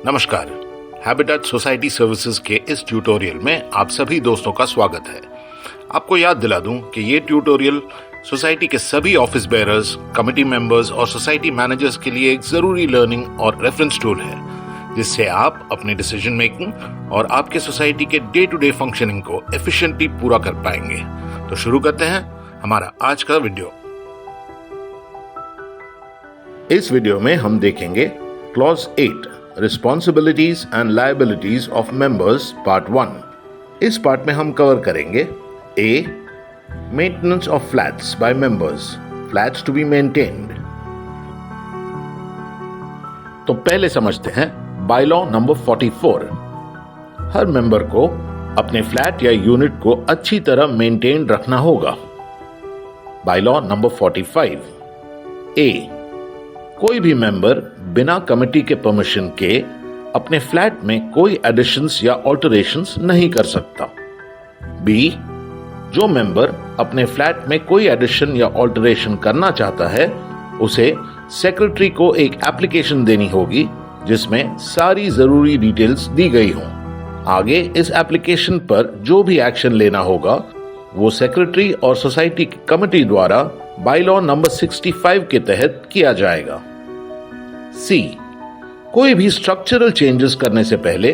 नमस्कार, habitat society services के इस ट्यूटोरियल में आप सभी दोस्तों का स्वागत है। आपको याद दिला दूं कि ये ट्यूटोरियल सोसाइटी के सभी ऑफिस बेयरर्स, कमिटी मेंबर्स और सोसाइटी मैनेजर्स के लिए एक जरूरी लर्निंग और रेफरेंस टूल है, जिससे आप अपने डिसीजन मेकिंग और आपके सोसाइटी के डे टू डे फंक्शनिंग को एफिशिएंटली पूरा कर पाएंगे। तो शुरू करते हैं हमारा आज का वीडियो। इस वीडियो में हम देखेंगे clause 8 responsibilities and liabilities of members part 1। इस पार्ट में हम कवर करेंगे A maintenance of flats by members, flats to be maintained. तो पहले समझते हैं बायलॉ नंबर 44। हर मेंबर को अपने फ्लैट या यूनिट को अच्छी तरह मेंटेन रखना होगा। बायलॉ नंबर 45 ए, कोई भी मेंबर बिना कमेटी के परमिशन के अपने फ्लैट में कोई एडिशंस या ऑल्टरेशंस नहीं कर सकता। बी, जो मेंबर अपने फ्लैट में कोई एडिशन या ऑल्टरेशन करना चाहता है उसे सेक्रेटरी को एक एप्लीकेशन देनी होगी जिसमें सारी जरूरी डिटेल्स दी गई हों। आगे इस एप्लीकेशन पर जो भी एक्शन लेना होगा वो सेक्रेटरी और सोसाइटी की कमेटी द्वारा बायलॉ नंबर 65 के तहत किया जाएगा। सी, कोई भी स्ट्रक्चरल चेंजेस करने से पहले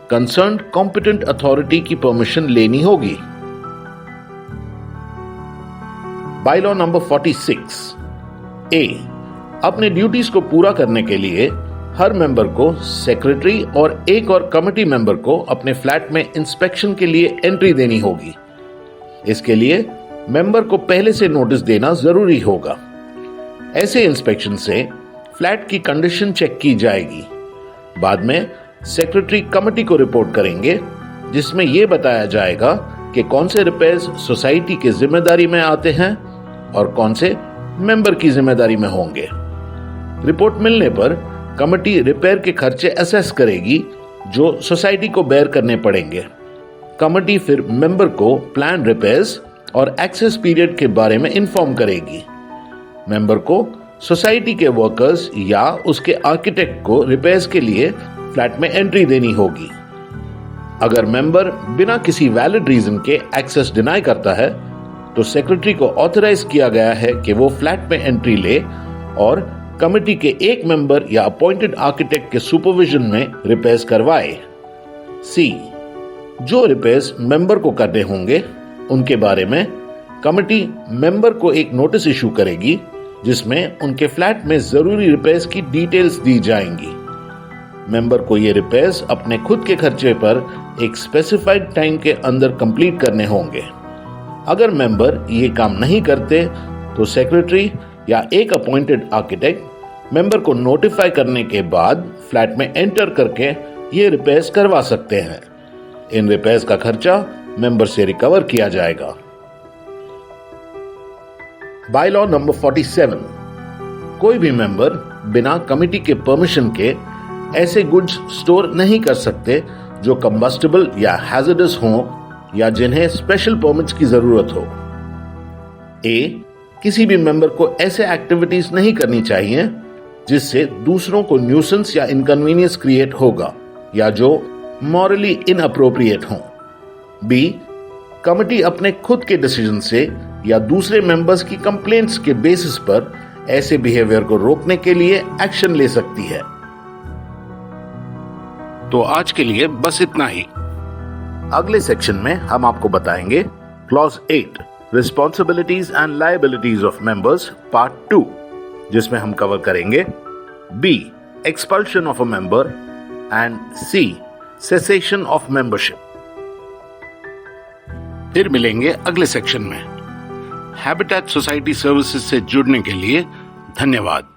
कंसर्न्ड कॉम्पिटेंट अथॉरिटी की परमिशन लेनी होगी। बायलॉ नंबर 46 ए, अपने ड्यूटीज को पूरा करने के लिए हर मेंबर को सेक्रेटरी और एक और कमेटी मेंबर को अपने फ्लैट में इंस्पेक्शन के लिए एंट्री देनी होगी। इसके लिए मेंबर को पहले से नोटिस देना जरूरी होगा। ऐसे इंस्पेक्शन से फ्लैट की कंडीशन चेक की जाएगी। बाद में सेक्रेटरी कमेटी को रिपोर्ट करेंगे जिसमें यह बताया जाएगा कि कौन से रिपेयर्स सोसाइटी की जिम्मेदारी में आते हैं और कौन से मेंबर की जिम्मेदारी में होंगे। रिपोर्ट मिलने पर कमेटी रिपेयर के खर्चे असेस करेगी जो सोसाइटी को बेयर करने पड़ेंगे। कमेटी फिर मेंबर को प्लान रिपेयर्स और एक्सेस पीरियड के बारे में इन्फॉर्म करेगी। मेंबर को सोसाइटी के वर्कर्स या उसके आर्किटेक्ट को रिपेयर्स के लिए फ्लैट में एंट्री देनी होगी। अगर मेंबर बिना किसी वैलिड रीजन के एक्सेस डिनाई करता है तो सेक्रेटरी को ऑथराइज किया गया है कि वो फ्लैट में एंट्री ले और कमेटी के एक मेंबर या अपॉइंटेड आर्किटेक्ट के सुपरविजन में रिपेयर्स करवाए। सी, जो रिपेयर्स मेंबर को करने होंगे उनके बारे में कमेटी मेंबर को एक नोटिस इशू करेगी जिसमें उनके फ्लैट में जरूरी रिपेयर्स की डिटेल्स दी जाएंगी। मेंबर को ये रिपेयर्स अपने खुद के खर्चे पर एक स्पेसिफाइड टाइम के अंदर कंप्लीट करने होंगे। अगर मेंबर ये काम नहीं करते तो सेक्रेटरी या एक अपॉइंटेड आर्किटेक्ट मेंबर को नोटिफाई करने के बाद फ्लैट में एंटर करके ये रिपेयर्स करवा सकते हैं। इन रिपेयर्स का खर्चा मेंबर से रिकवर किया जाएगा। बायलॉ नंबर 47, कोई भी मेंबर बिना कमेटी के परमिशन के ऐसे गुड्स स्टोर नहीं कर सकते जो कंबस्टेबल या हैजर्डस हों या जिन्हें स्पेशल परमिट्स की जरूरत हो। ए, किसी भी मेंबर को ऐसे एक्टिविटीज नहीं करनी चाहिए जिससे दूसरों को न्यूसेंस या इनकन्वीनियंस क्रिएट होगा या जो मॉरली इनअप्रोप्रिएट हों। बी, कमेटी अपने खुद के डिसीजन से या दूसरे मेंबर्स की कंप्लेंट्स के बेसिस पर ऐसे बिहेवियर को रोकने के लिए एक्शन ले सकती है। तो आज के लिए बस इतना ही। अगले सेक्शन में हम आपको बताएंगे clause 8 responsibilities and liabilities of members part 2, जिसमें हम कवर करेंगे B expulsion of a member and C cessation of membership. फिर मिलेंगे अगले सेक्शन में। हैबिटेट सोसाइटी सर्विसेज से जुड़ने के लिए धन्यवाद।